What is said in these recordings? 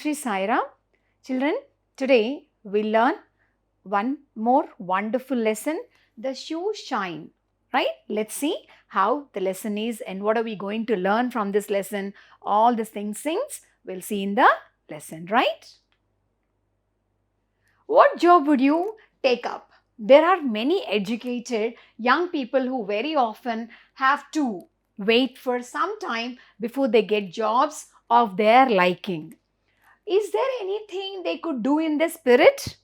Shri Sai Ram. Children, today we learn one more wonderful lesson, the shoe shine. Right? Let's see how the lesson is and what are we going to learn from this lesson. All these things we'll see in the lesson, right? What job would you take up? There are many educated young people who very often have to wait for some time before they get jobs of their liking. Is there anything they could do in this spirit?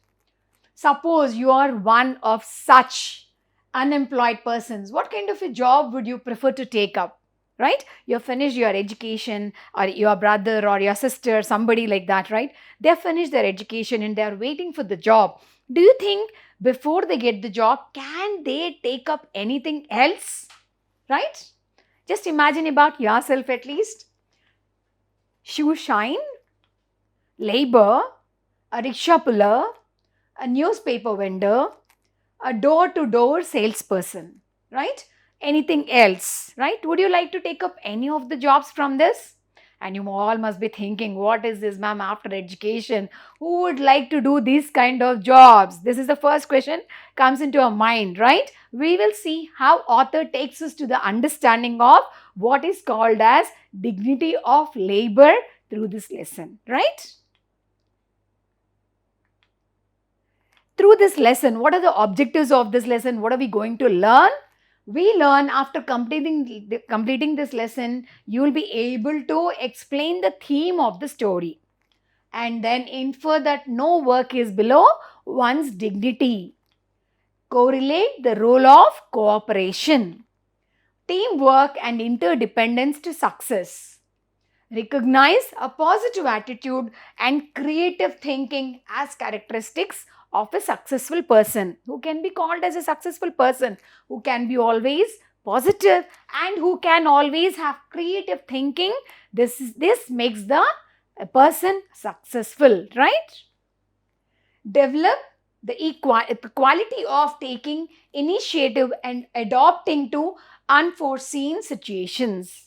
Suppose you are one of such unemployed persons. What kind of a job would you prefer to take up? Right? You've finished your education, or your brother or your sister, somebody like that, right? They've finished their education and they're waiting for the job. Do you think before they get the job, can they take up anything else? Right? Just imagine about yourself at least. Shoe shine, labor, a rickshaw puller, a newspaper vendor, a door-to-door salesperson, right? Anything else, right? Would you like to take up any of the jobs from this? And you all must be thinking, what is this, ma'am, after education? Who would like to do these kind of jobs? This is the first question comes into our mind, right? We will see how author takes us to the understanding of what is called as dignity of labor through this lesson, right? Through this lesson, what are the objectives of this lesson? What are we going to learn? We learn after completing this lesson, you will be able to explain the theme of the story and then infer that no work is below one's dignity. Correlate the role of cooperation, teamwork and interdependence to success. Recognize a positive attitude and creative thinking as characteristics of a successful person. Who can be called as a successful person? Who can be always positive and who can always have creative thinking. This makes the person successful, right? Develop the quality of taking initiative and adapting to unforeseen situations.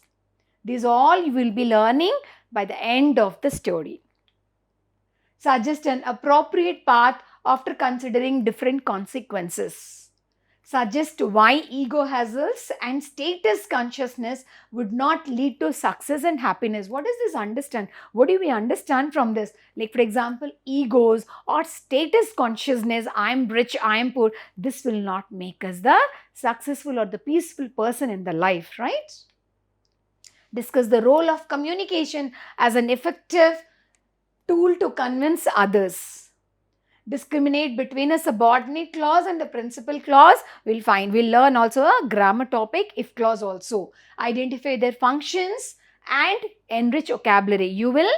These all you will be learning by the end of the story. Suggest an appropriate path after considering different consequences. Suggest why ego hassles and status consciousness would not lead to success and happiness. What does this understand? What do we understand from this? Like, for example, egos or status consciousness, I am rich, I am poor. This will not make us the successful or the peaceful person in the life, right? Discuss the role of communication as an effective tool to convince others. Discriminate between a subordinate clause and a principal clause. We'll learn also a grammar topic, if clause also. Identify their functions and enrich vocabulary. You will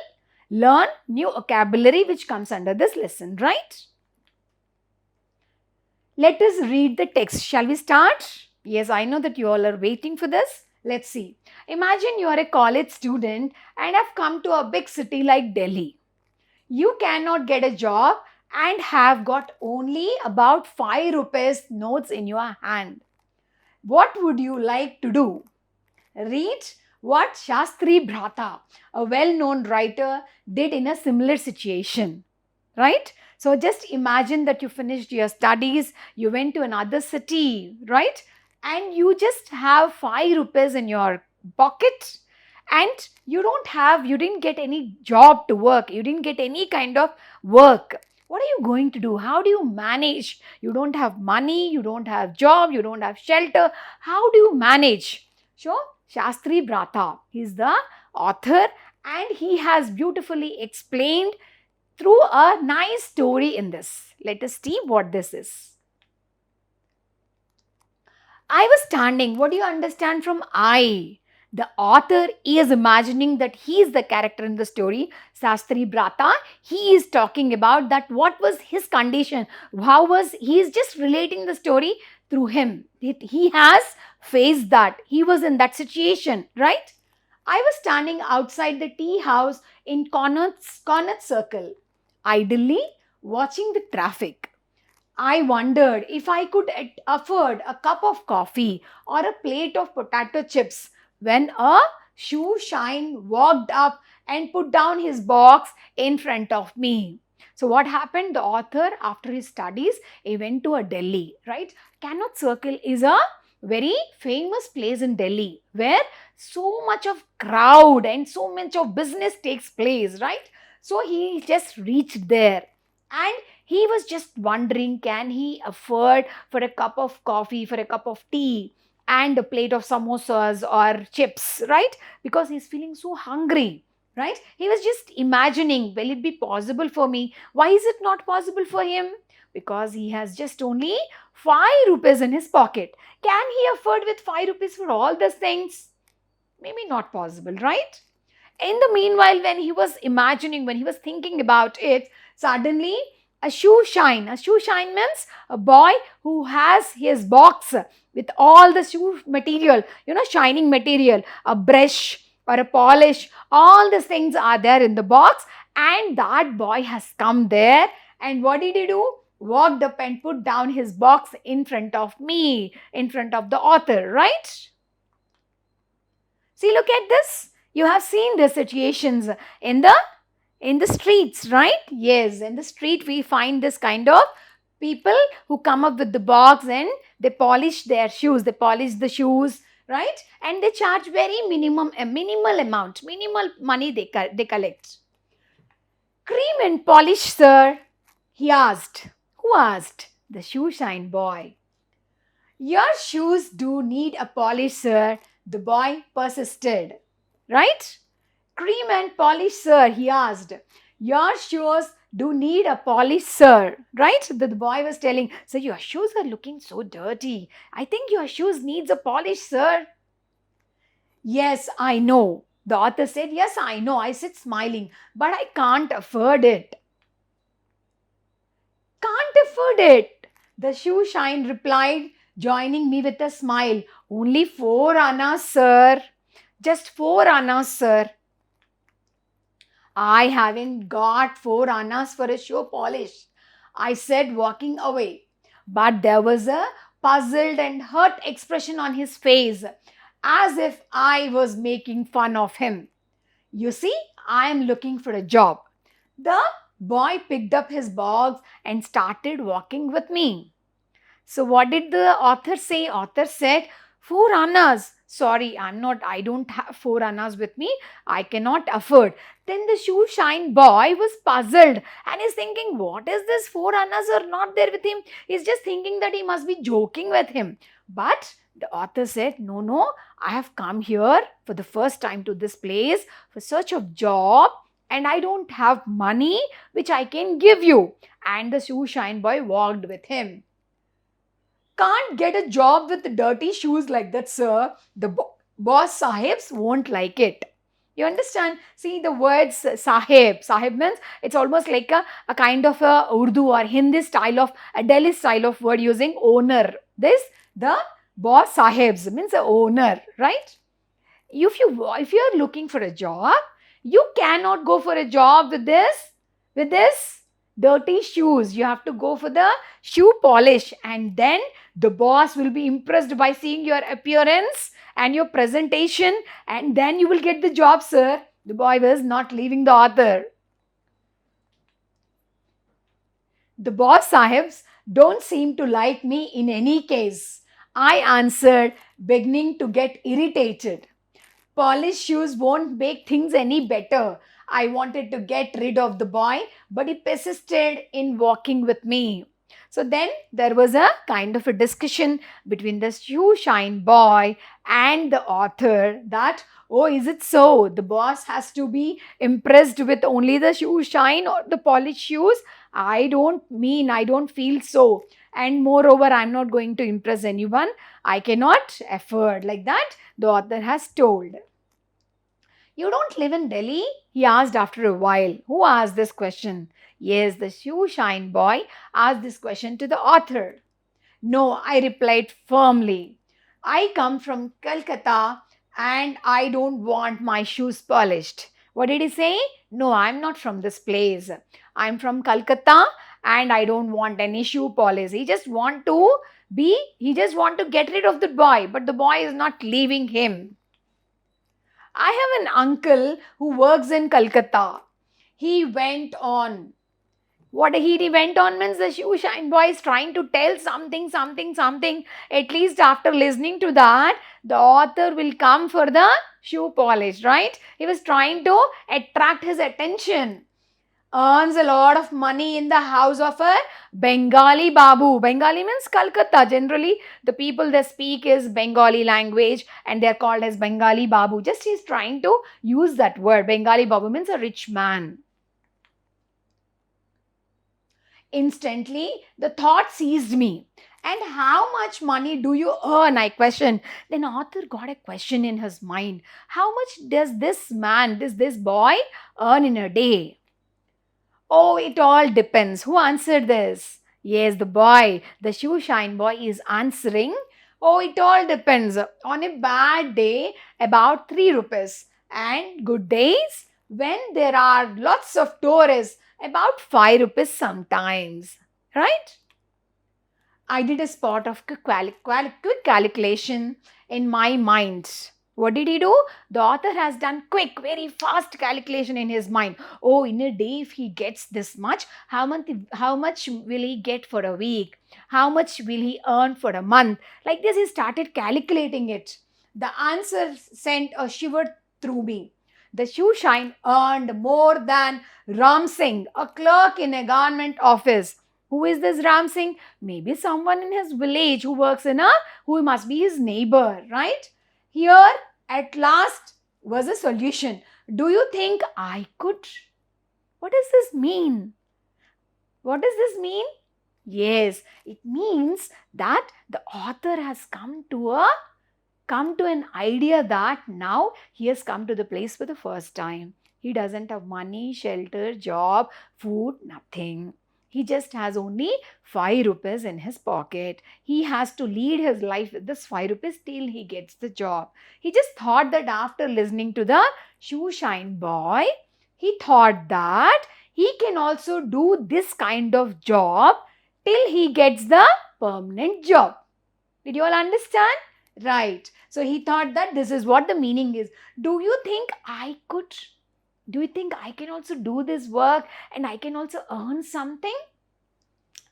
learn new vocabulary which comes under this lesson, right? Let us read the text. Shall we start? Yes, I know that you all are waiting for this. Let's see. Imagine you are a college student and have come to a big city like Delhi. You cannot get a job and have got only about 5 rupees notes in your hand. What would you like to do? Read what Shastri Bhrata, a well-known writer, did in a similar situation, right? So just imagine that you finished your studies, you went to another city, right? And you just have 5 rupees in your pocket and you didn't get any job to work, you didn't get any kind of work. What are you going to do? How do you manage? You don't have money, you don't have job, you don't have shelter. How do you manage? So, Shastri Bhrata, he is the author and he has beautifully explained through a nice story in this. Let us see what this is. I was standing. What do you understand from I? The author is imagining that he is the character in the story. Shastri Bhrata, he is talking about that what was his condition. He is just relating the story through him. He has faced that. He was in that situation, right? I was standing outside the tea house in Connaught Circle, idly watching the traffic. I wondered if I could afford a cup of coffee or a plate of potato chips when a Shoeshine walked up and put down his box in front of me. So what happened? The author, after his studies, he went to a Delhi, right? Cannot Circle is a very famous place in Delhi where so much of crowd and so much of business takes place, right? So he just reached there and he was just wondering, can he afford for a cup of coffee, for a cup of tea and a plate of samosas or chips, right? Because he's feeling so hungry, right? He was just imagining, will it be possible for me? Why is it not possible for him? Because he has just only 5 rupees in his pocket. Can he afford with 5 rupees for all these things? Maybe not possible, right? In the meanwhile, when he was imagining, when he was thinking about it, suddenly a shoeshine means a boy who has his box with all the shoe material, shining material, a brush or a polish, all these things are there in the box, and that boy has come there, and what did he do? Walked up and put down his box in front of me, in front of the author, right? See, look at this. You have seen the situations in the streets, right? Yes, in the street we find this kind of people who come up with the box and they polish their shoes. They polish the shoes, right? And they charge very minimal amount, minimal money they collect. Cream and polish, sir? He asked. Who asked? The shoeshine boy. Your shoes do need a polish, sir. The boy persisted. Right? Cream and polish, sir? He asked. Your shoes do need a polish, sir. Right? The boy was telling, sir, your shoes are looking so dirty. I think your shoes needs a polish, sir. Yes, I know. The author said, yes, I know. I said smiling, but I can't afford it. Can't afford it. The shoeshine replied, joining me with a smile. Only 4 annas, sir. Just 4 annas, sir. I haven't got 4 annas for a shoe polish, I said, walking away. But there was a puzzled and hurt expression on his face, as if I was making fun of him. You see, I am looking for a job. The boy picked up his box and started walking with me. So what did the author say? Author said, 4 annas. Sorry, I don't have 4 annas with me. I cannot afford. Then the shoeshine boy was puzzled and is thinking, what is this? 4 annas are not there with him. He's just thinking that he must be joking with him. But the author said, no, I have come here for the first time to this place for search of job and I don't have money which I can give you. And the shoeshine boy walked with him. Can't get a job with dirty shoes like that, sir. The boss sahibs won't like it. You understand? See the words sahib. Sahib means it's almost like a kind of a Urdu or Hindi style of, a Delhi style of word using owner. The boss sahibs means a owner, right? If you are looking for a job, you cannot go for a job with this dirty shoes. You have to go for the shoe polish, and then the boss will be impressed by seeing your appearance and your presentation, and then you will get the job, sir. The boy was not leaving the author. The boss sahibs don't seem to like me in any case, I answered, beginning to get irritated. Polished shoes won't make things any better. I wanted to get rid of the boy, but he persisted in walking with me. So then there was a kind of a discussion between the shoeshine boy and the author that, oh, is it so? The boss has to be impressed with only the shoeshine or the polished shoes? I don't feel so. And moreover, I'm not going to impress anyone. I cannot afford, like that, the author has told. You don't live in Delhi? He asked after a while. Who asked this question? Yes, the shoeshine boy asked this question to the author. No, I replied firmly. I come from Calcutta and I don't want my shoes polished. What did he say? No, I'm not from this place. I'm from Calcutta and I don't want any shoe polish. He just want to get rid of the boy, but the boy is not leaving him. I have an uncle who works in Calcutta. He went on. What he went on means the Shoeshine boy is trying to tell something, something, something. At least after listening to that, the author will come for the shoe polish, right? He was trying to attract his attention. Earns a lot of money in the house of a Bengali Babu. Bengali means Calcutta. Generally, the people they speak is Bengali language and they are called as Bengali Babu. Just he's trying to use that word. Bengali Babu means a rich man. Instantly, the thought seized me. And how much money do you earn? I questioned. Then author got a question in his mind. How much does this man, this boy earn in a day? Oh, it all depends. Who answered this? Yes, the boy, the Shoeshine boy is answering. Oh, it all depends. On a bad day, about 3 rupees. And good days, when there are lots of tourists, about 5 rupees sometimes. Right? I did a spot of quick calculation in my mind. What did he do? The author has done quick, very fast calculation in his mind. Oh, in a day, if he gets this much, how much will he get for a week? How much will he earn for a month? Like this, he started calculating it. The answer sent a shiver through me. The Shoeshine earned more than Ram Singh, a clerk in a government office. Who is this Ram Singh? Maybe someone in his village who must be his neighbor, right? Here, at last, was a solution. Do you think I could? What does this mean? What does this mean? Yes, it means that the author has come to an idea that now he has come to the place for the first time. He doesn't have money, shelter, job, food, nothing. He just has only 5 rupees in his pocket. He has to lead his life with this 5 rupees till he gets the job. He just thought that after listening to the Shoeshine boy, he thought that he can also do this kind of job till he gets the permanent job. Did you all understand? Right. So he thought that this is what the meaning is. Do you think I could? Do you think I can also do this work and I can also earn something?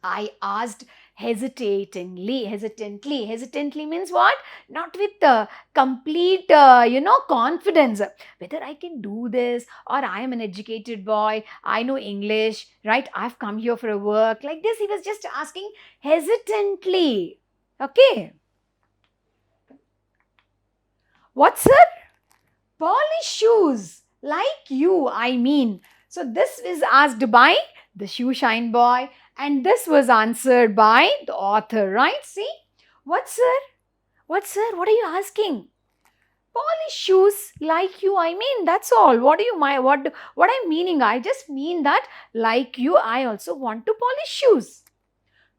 I asked hesitantly. Hesitantly means what? Not with complete, confidence. Whether I can do this or I am an educated boy, I know English, right? I've come here for a work. Like this, he was just asking hesitantly. Okay. What, sir? Polish shoes. Like you, I mean. So this is asked by the Shoeshine boy and this was answered by the author, right? See? What, sir? What, sir? What are you asking? Polish shoes like you, I mean. That's all. What I'm meaning? I just mean that like you, I also want to polish shoes.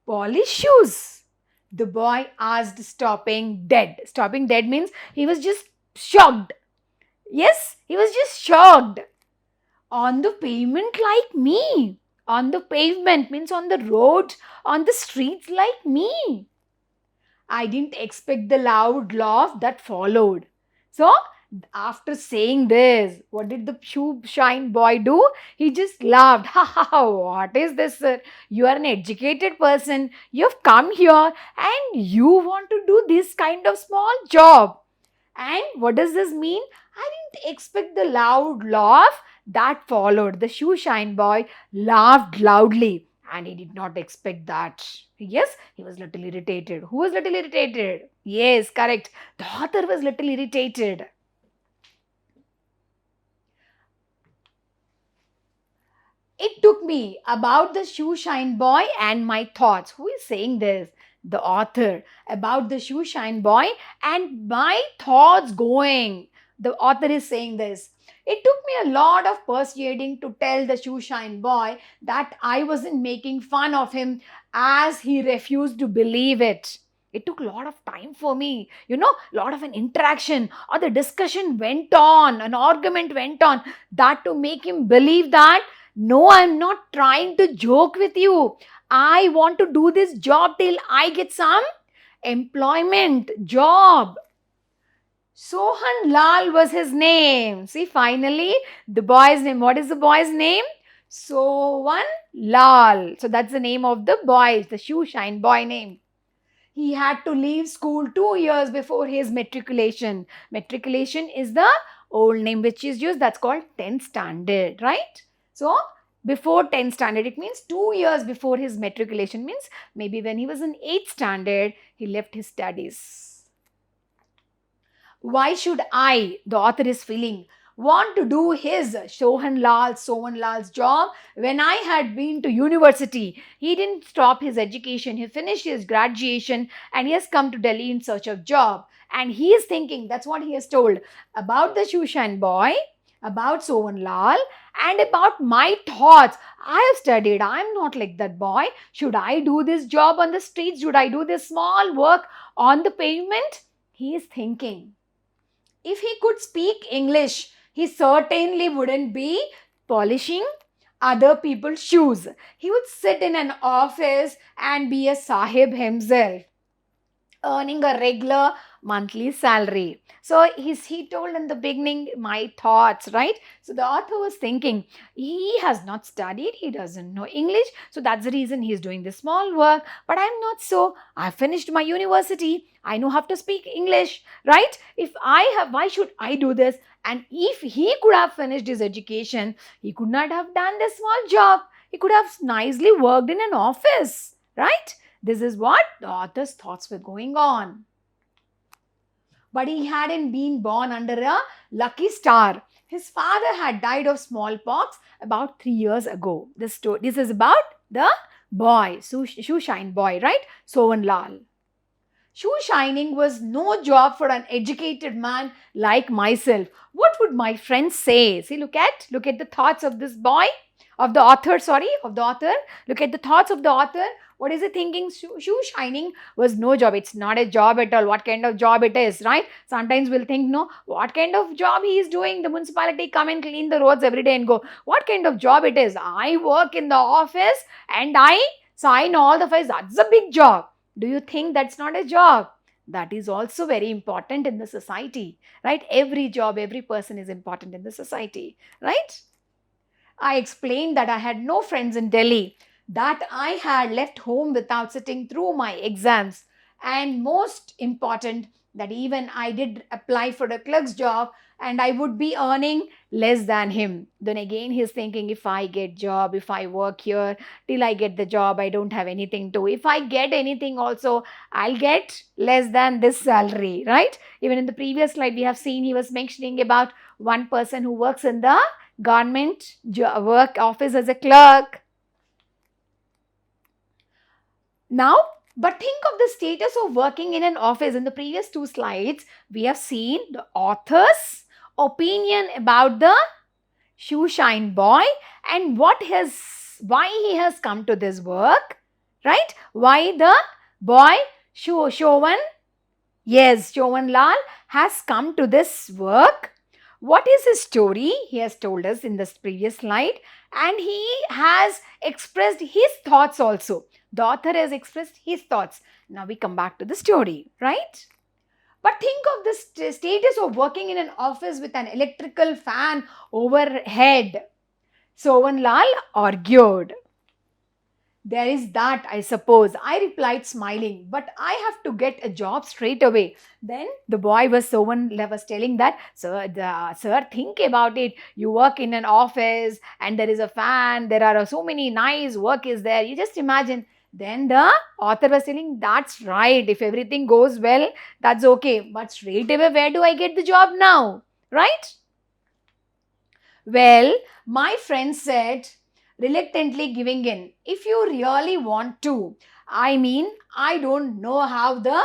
Polish shoes. The boy asked, stopping dead. Stopping dead means he was just shocked. Yes, he was just shocked. On the pavement like me. On the pavement means on the road, on the streets like me. I didn't expect the loud laugh that followed. So, after saying this, what did the Shoeshine boy do? He just laughed. Ha ha ha, what is this, sir? You are an educated person. You've come here and you want to do this kind of small job. And what does this mean? I didn't expect the loud laugh that followed. The Shoeshine boy laughed loudly and he did not expect that. Yes, he was little irritated. Who was little irritated? Yes, correct. The author was little irritated. It took me about the Shoeshine boy and my thoughts. Who is saying this? The author. About the Shoeshine boy and my thoughts going. The author is saying this. It took me a lot of persuading to tell the Shoeshine boy that I wasn't making fun of him as he refused to believe it. It took a lot of time for me, a lot of an interaction or the discussion went on, an argument went on, that to make him believe that no, I'm not trying to joke with you. I want to do this job till I get some employment, job. Sohan Lal was his name. See, finally, the boy's name. What is the boy's name? Sohan Lal. So that's the name of the boy, the Shoeshine boy name. He had to leave school 2 years before his matriculation. Matriculation is the old name which is used. That's called 10th standard, right? So, before 10th standard, it means 2 years before his matriculation. Means maybe when he was in 8th standard, he left his studies. Why should I, the author is feeling, want to do his Sohan Lal's job when I had been to university? He didn't stop his education. He finished his graduation and he has come to Delhi in search of job. And he is thinking, that's what he has told, about the Shoeshine boy, about Sohan Lal, and about my thoughts. I have studied. I'm not like that boy. Should I do this job on the streets? Should I do this small work on the pavement? He is thinking. If he could speak English, he certainly wouldn't be polishing other people's shoes. He would sit in an office and be a sahib himself, earning a regular monthly salary. So he told in the beginning my thoughts, right? So the author was thinking, he has not studied, he doesn't know English, so that's the reason he's doing this small work. But I'm not so. I finished my university. I know how to speak English, right? Why should I do this? And if he could have finished his education, he could not have done this small job. He could have nicely worked in an office, right? This is what the author's thoughts were going on. But he hadn't been born under a lucky star. His father had died of smallpox about 3 years ago. This is about the boy, Shoeshine boy, right? Sohan Lal. Shoe shining was no job for an educated man like myself. What would my friends say? See, look at the thoughts of this boy, of the author. Look at the thoughts of the author. What is he thinking? Shoe shining was no job. It's not a job at all. What kind of job it is, right? Sometimes we'll think, no, what kind of job he is doing? The municipality come and clean the roads every day and go. What kind of job it is? I work in the office and I sign all the files. That's a big job. Do you think that's not a job? That is also very important in the society, right? Every job, every person is important in the society, right? I explained that I had no friends in Delhi, that I had left home without sitting through my exams, and most important, that even I did apply for a clerk's job and I would be earning less than him. Then again he's thinking, if I get job, if I work here till I get the job, I don't have anything to. If I get anything also, I'll get less than this salary, right? Even in the previous slide we have seen he was mentioning about one person who works in the government work office as a clerk. Now, but think of the status of working in an office. In the previous two slides, we have seen the author's opinion about the Shoeshine boy and why he has come to this work, right? Why the boy Shohan Lal has come to this work. What is his story? He has told us in this previous slide, and he has expressed his thoughts also. The author has expressed his thoughts. Now we come back to the story, right? But think of the status of working in an office with an electrical fan overhead. Sohan Lal argued. There is that, I suppose. I replied smiling, but I have to get a job straight away. Then the boy was telling that, sir, think about it. You work in an office and there is a fan. There are so many nice work is there. You just imagine. Then the author was telling, that's right. If everything goes well, that's okay. But straight away, where do I get the job now? Right? Well, my friend said, reluctantly giving in. If you really want to, I don't know how the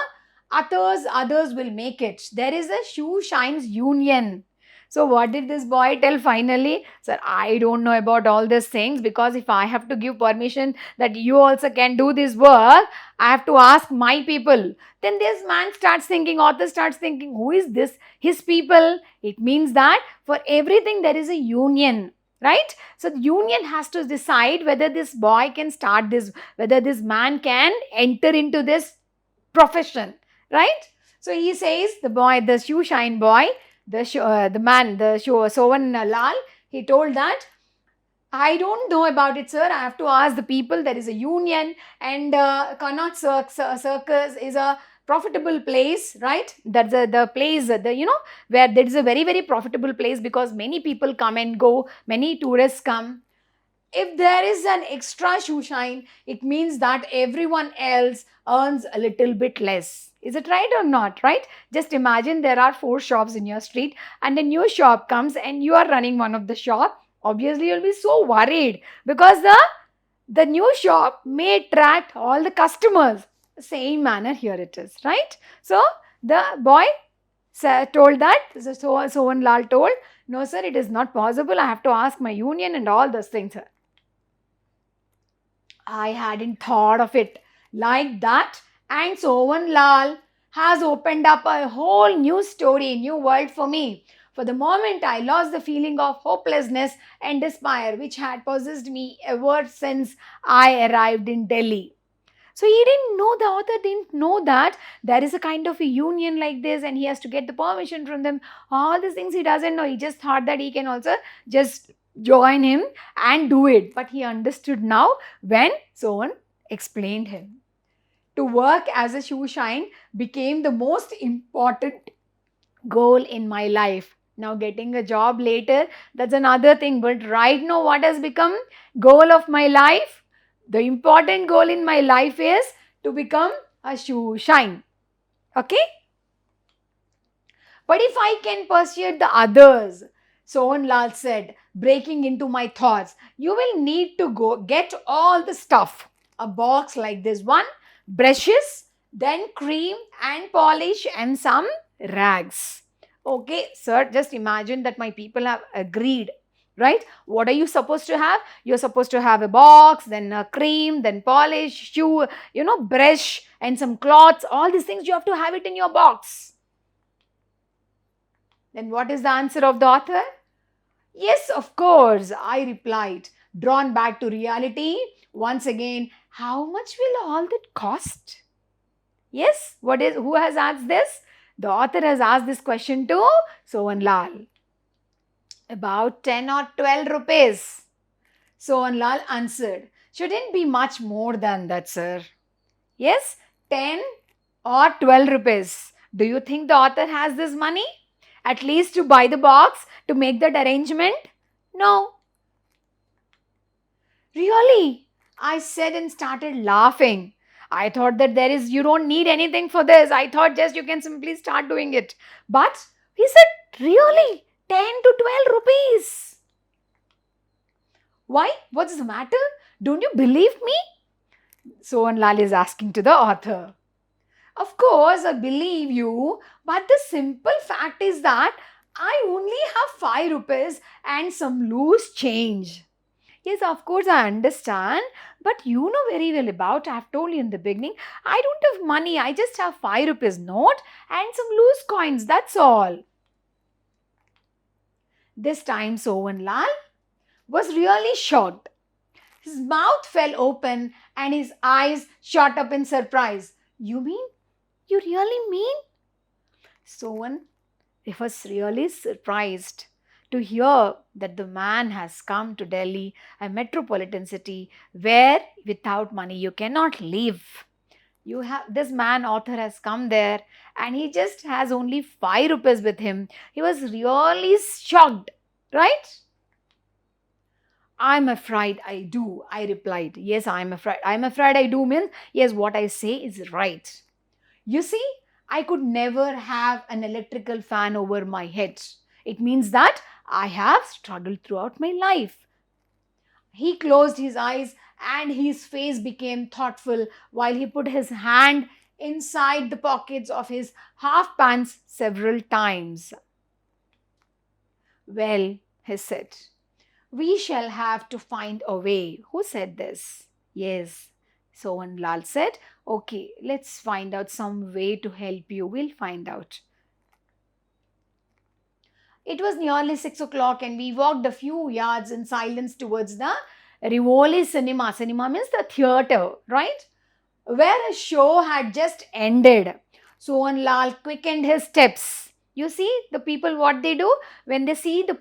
others will make it. There is a Shoeshines union. So what did this boy tell finally? Sir, I don't know about all these things, because if I have to give permission that you also can do this work, I have to ask my people. Then this man starts thinking, author starts thinking, who is this? His people. It means that for everything there is a union. Right? So the union has to decide whether this boy can start this, whether this man can enter into this profession. Right? So he says, the boy, the Shoeshine boy, Sovan Lal, he told that, I don't know about it, sir. I have to ask the people. There is a union, and Connaught Circus is a profitable place, right? That's the place, where there is a very, very profitable place because many people come and go, many tourists come. If there is an extra shoe shine, it means that everyone else earns a little bit less. Is it right or not, right? Just imagine there are 4 shops in your street and a new shop comes and you are running one of the shop. Obviously, you'll be so worried because the new shop may attract all the customers. Same manner here it is, right? So the boy told that, Sohan Lal told, no sir, it is not possible. I have to ask my union and all those things, sir. I hadn't thought of it like that. And Sohan Lal has opened up a whole new story, new world for me. For the moment, I lost the feeling of hopelessness and despair which had possessed me ever since I arrived in Delhi. So he didn't know, the author didn't know that there is a kind of a union like this and he has to get the permission from them. All these things he doesn't know. He just thought that he can also just join him and do it. But he understood now when someone explained him. To work as a Shoeshine became the most important goal in my life. Now getting a job later, that's another thing. But right now, what has become goal of my life? The important goal in my life is to become a Shoeshine. Okay? But if I can persuade the others, Sohan Lal said, breaking into my thoughts, you will need to go get all the stuff. A box like this one, brushes, then cream and polish and some rags. Okay, sir, just imagine that my people have agreed, right? What are you supposed to have? You're supposed to have a box, then a cream, then polish, shoe, brush and some cloths. All these things you have to have it in your box. Then what is the answer of the author? Yes, of course, I replied, drawn back to reality. Once again, how much will all that cost? Yes, who has asked this? The author has asked this question to Sohan Lal. About 10 or 12 rupees. Sohan Lal answered, shouldn't be much more than that, sir. Yes, 10 or 12 rupees. Do you think the author has this money? At least to buy the box, to make that arrangement? No. Really? I said and started laughing. I thought that you don't need anything for this. I thought just you can simply start doing it. But he said, really? 10 to 12 rupees. Why? What's the matter? Don't you believe me? Sohan Lal is asking to the author. Of course, I believe you, but the simple fact is that I only have 5 rupees and some loose change. Yes, of course, I understand, but you know very well about, I have told you in the beginning, I don't have money, I just have 5 rupees note and some loose coins, that's all. This time, Sohan Lal was really shocked. His mouth fell open and his eyes shot up in surprise. You mean? You really mean? Sohan was really surprised to hear that the man has come to Delhi, a metropolitan city where without money you cannot live. This man author has come there and he just has only 5 rupees with him. He was really shocked, right? I'm afraid I do, I replied. Yes, I'm afraid I do means, yes, what I say is right. You see, I could never have an electrical fan over my head. It means that I have struggled throughout my life. He closed his eyes and his face became thoughtful while he put his hand inside the pockets of his half pants several times. Well, he said, we shall have to find a way. Who said this? Yes, Sohan Lal said, okay, let's find out some way to help you. We'll find out. It was nearly 6 o'clock and we walked a few yards in silence towards the Rivoli cinema. Cinema means the theatre, right? Where a show had just ended. Sohan Lal quickened his steps. You see the people what they do when they see the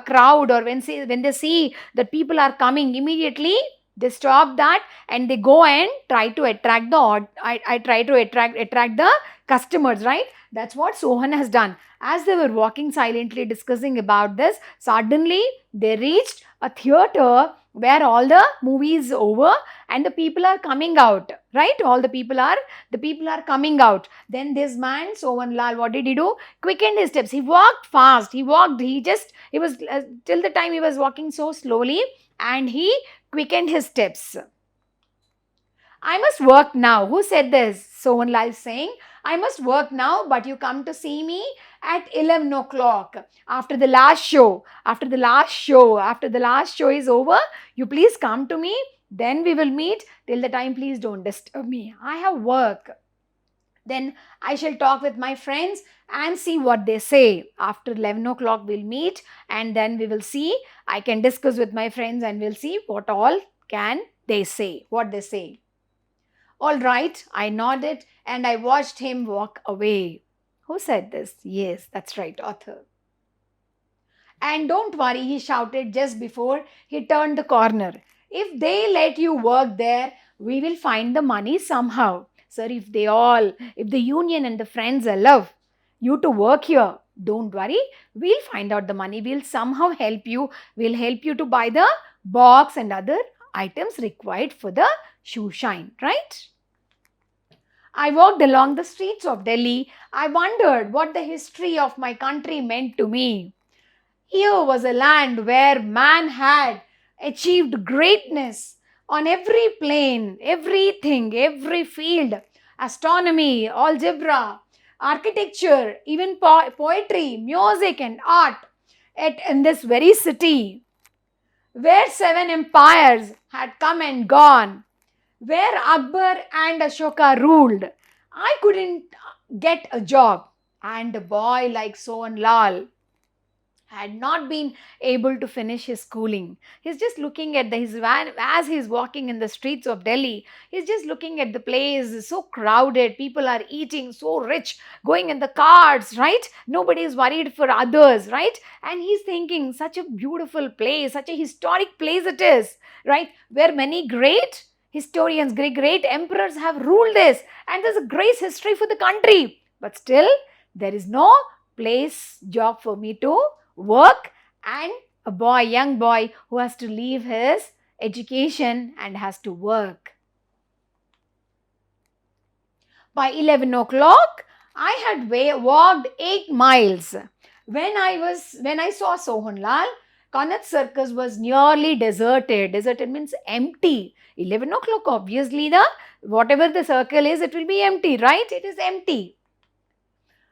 crowd, or when they see that people are coming, immediately they stop that and they go and try to attract I try to attract the customers, right? That's what Sohan has done. As they were walking silently discussing about this, suddenly they reached a theater where all the movie is over and the people are coming out, right? All the people are coming out. Then this man Sohan Lal, what did he do? Quickened his steps. He walked fast. He was till the time he was walking so slowly, and he quickened his steps. I must work now. Who said this? Sohan Lal is saying, I must work now, but you come to see me at 11 o'clock after the last show. After the last show is over, you please come to me. Then we will meet. Till the time, please don't disturb me. I have work. Then I shall talk with my friends and see what they say. After 11 o'clock, we'll meet, and then we will see. I can discuss with my friends and we'll see what all can they say, what they say. All right, I nodded and I watched him walk away. Who said this? Yes, that's right, author. And don't worry, he shouted just before he turned the corner. If they let you work there, we will find the money somehow. Sir, if the union and the friends allow you to work here, don't worry, we'll find out the money. We'll somehow help you. We'll help you to buy the box and other items required for the Shoeshine, right? I walked along the streets of Delhi. I wondered what the history of my country meant to me. Here was a land where man had achieved greatness on every plane, everything, every field, astronomy, algebra, architecture, even poetry, music and art. In this very city, where 7 empires had come and gone, where Akbar and Ashoka ruled, I couldn't get a job, and a boy like Sohan Lal had not been able to finish his schooling. He's just looking at his van as he's walking in the streets of Delhi. He's just looking at the place, so crowded, people are eating, so rich, going in the cars, right? Nobody is worried for others, right? And he's thinking, such a beautiful place, such a historic place it is, right? Where many great historians, great emperors have ruled this, and there's a great history for the country. But still, there is no job for me to work, and a young boy who has to leave his education and has to work. By 11 o'clock, I had walked 8 miles. When I saw Sohan Lal, Connaught Circus was nearly deserted. Deserted means empty. 11 o'clock, obviously, whatever the circle is, it will be empty, right? It is empty.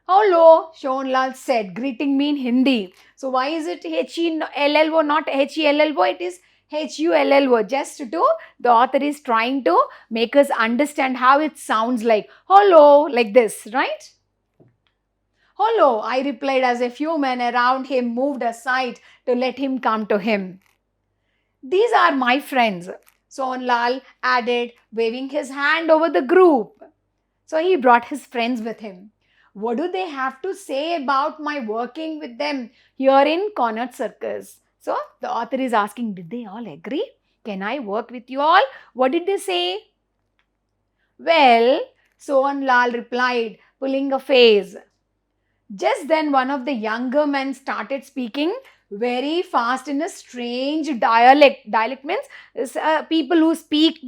Hello, Sohan Lal said, greeting me in Hindi. So why is it H-E-L-L-O, not H-E-L-L-O? It is H-U-L-L-O. Just the author is trying to make us understand how it sounds like. Hello, like this, right? Hello, I replied as a few men around him moved aside to let him come to him. These are my friends, Sohan Lal added, waving his hand over the group. So he brought his friends with him. What do they have to say about my working with them here in Connaught Circus? So the author is asking, did they all agree? Can I work with you all? What did they say? Well, Sohan Lal replied, pulling a face. Just then one of the younger men started speaking very fast in a strange dialect. Dialect means people who speak,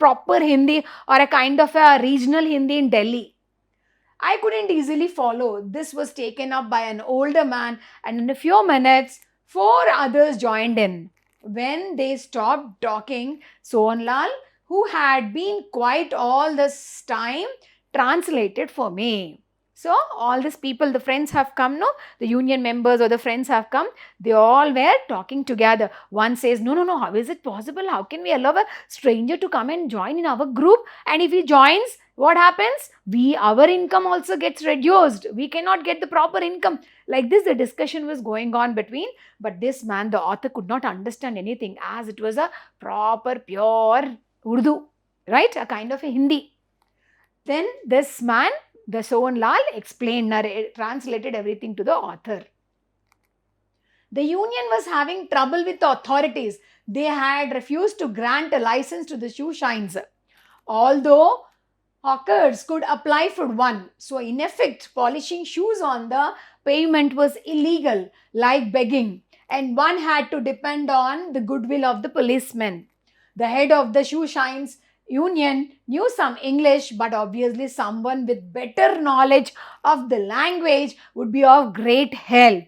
proper Hindi or a kind of a regional Hindi in Delhi. I couldn't easily follow. This was taken up by an older man, and in a few minutes, 4 others joined in. When they stopped talking, Sohan Lal, who had been quiet all this time, translated for me. So, all these people, the friends have come, the union members or the friends have come, they all were talking together. One says, no, how is it possible? How can we allow a stranger to come and join in our group? And if he joins, what happens? Our income also gets reduced. We cannot get the proper income. Like this, the discussion was going on between, but this man, the author, could not understand anything as it was a proper, pure Urdu, right? A kind of a Hindi. Then this man The Sohan Lal explained, translated everything to the author. The union was having trouble with the authorities. They had refused to grant a license to the Shoeshines, although hawkers could apply for one. So, in effect, polishing shoes on the pavement was illegal, like begging, and one had to depend on the goodwill of the policemen. The head of the Shoeshines union knew some English, but obviously, someone with better knowledge of the language would be of great help.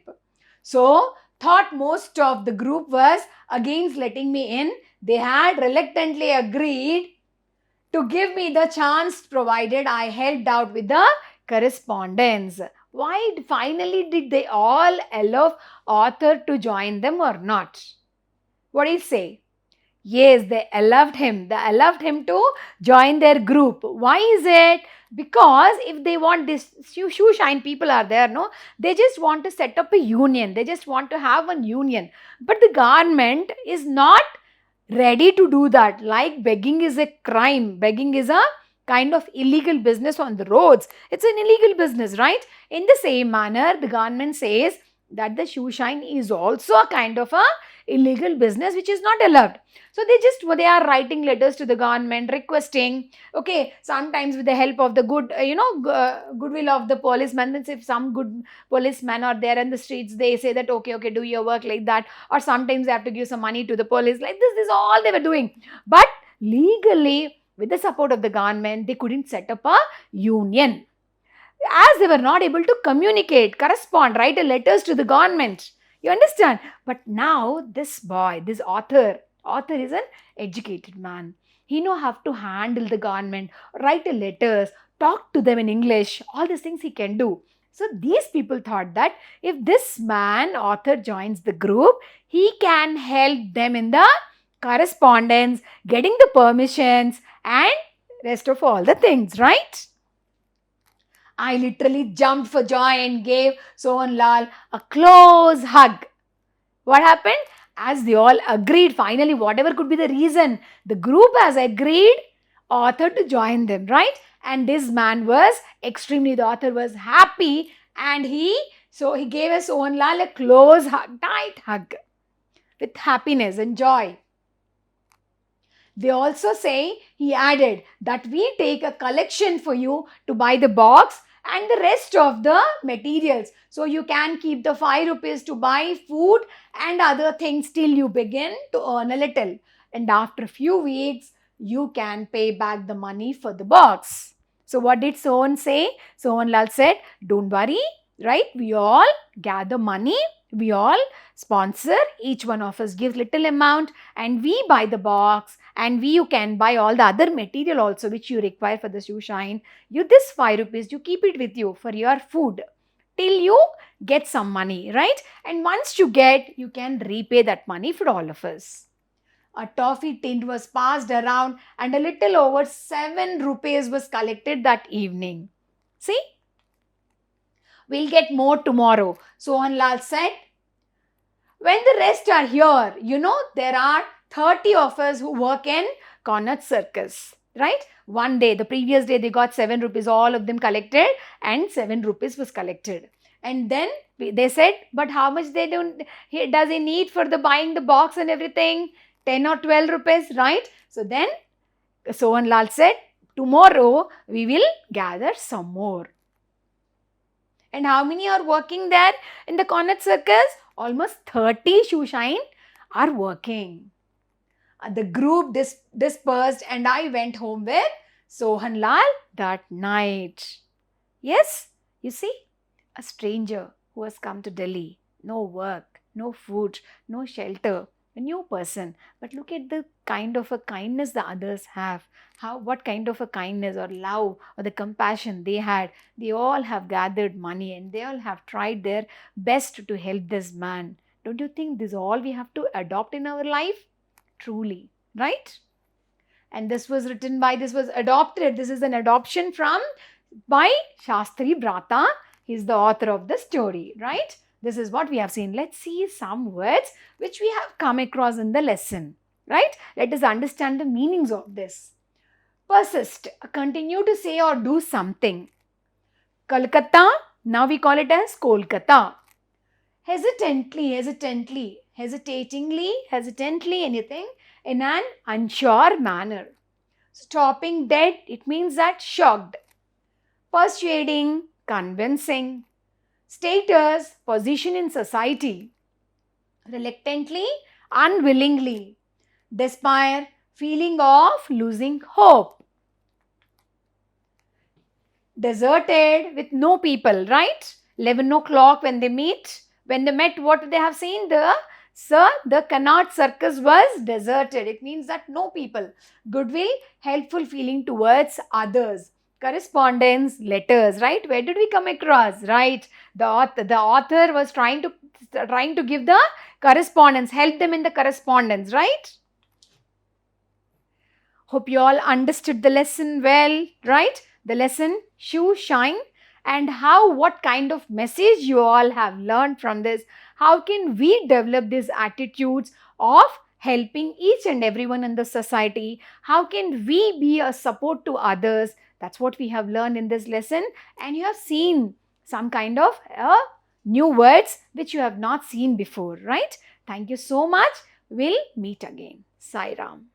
So, thought most of the group was against letting me in. They had reluctantly agreed to give me the chance provided I helped out with the correspondence. Why finally did they all allow author to join them or not? What do you say? Yes, they allowed him. They allowed him to join their group. Why is it? Because if they want this, shoeshine people are there, no? They just want to set up a union. They just want to have a union. But the government is not ready to do that. Like begging is a crime. Begging is a kind of illegal business on the roads. It's an illegal business, right? In the same manner, the government says that the shoeshine is also a kind of a illegal business which is not allowed. So they are writing letters to the government requesting, okay, sometimes with the help of the good, goodwill of the policemen. Means if some good policemen are there in the streets, they say that, okay, do your work like that. Or sometimes they have to give some money to the police. Like this is all they were doing. But legally, with the support of the government, they couldn't set up a union. As they were not able to communicate, correspond, write letters to the government. You understand? But now this boy, this author is an educated man. He know how to handle the government, write letters, talk to them in English, all these things he can do. So these people thought that if this man, author, joins the group, he can help them in the correspondence, getting the permissions and rest of all the things, right? I literally jumped for joy and gave Sohan Lal a close hug. What happened? As they all agreed, finally, whatever could be the reason, the group has agreed author to join them, right? And this man was the author was happy, and he gave a Sohan Lal a close hug, tight hug with happiness and joy. They also say, he added, that we take a collection for you to buy the box and the rest of the materials. So you can keep the 5 rupees to buy food and other things till you begin to earn a little. And after a few weeks, you can pay back the money for the box. So what did Sohan say? Sohan Lal said, don't worry, right? We all gather money. We all sponsor. Each one of us gives little amount and we buy the box, and you can buy all the other material also which you require for the shoeshine. This 5 rupees, you keep it with you for your food till you get some money, right? And once you get, you can repay that money for all of us. A toffee tin was passed around and a little over 7 rupees was collected that evening. See? We'll get more tomorrow. Sohan Lal said, when the rest are here, there are 30 of us who work in Connaught Circus, right? One day, the previous day, they got 7 rupees, all of them collected, and 7 rupees was collected. And then they said, but how much does he need for the buying the box and everything? 10 or 12 rupees, right? So then Sohan Lal said, tomorrow we will gather some more. And how many are working there in the Connaught Circus? Almost 30 shoeshine are working. The group dispersed and I went home with Sohan Lal that night. Yes, you see, a stranger who has come to Delhi, no work, no food, no shelter, a new person. But look at the kind of a kindness the others have. What kind of a kindness or love or the compassion they had. They all have gathered money and they all have tried their best to help this man. Don't you think this is all we have to adopt in our life? Truly, right? And this was adopted. This is an adoption by Shastri Brata. He's the author of the story, right? This is what we have seen. Let's see some words which we have come across in the lesson, right? Let us understand the meanings of this. Persist, continue to say or do something. Kolkata, now we call it as Kolkata. Hesitantly, anything in an unsure manner. Stopping dead, it means that shocked. Persuading, convincing. Status, position in society. Reluctantly, unwillingly. Despair, feeling of losing hope. Deserted, with no people, right? 11 o'clock when they met, what they have seen? The Connaught Circus was deserted. It means that no people. Goodwill, helpful feeling towards others. Correspondence, letters, right? Where did we come across? Right? The author was trying to give the correspondence, help them in the correspondence, right? Hope you all understood the lesson well, right? The lesson Shoeshine, and what kind of message you all have learned from this. How can we develop these attitudes of helping each and everyone in the society? How can we be a support to others? That's what we have learned in this lesson, and you have seen some kind of new words which you have not seen before, right? Thank you so much. We'll meet again. Sai Ram.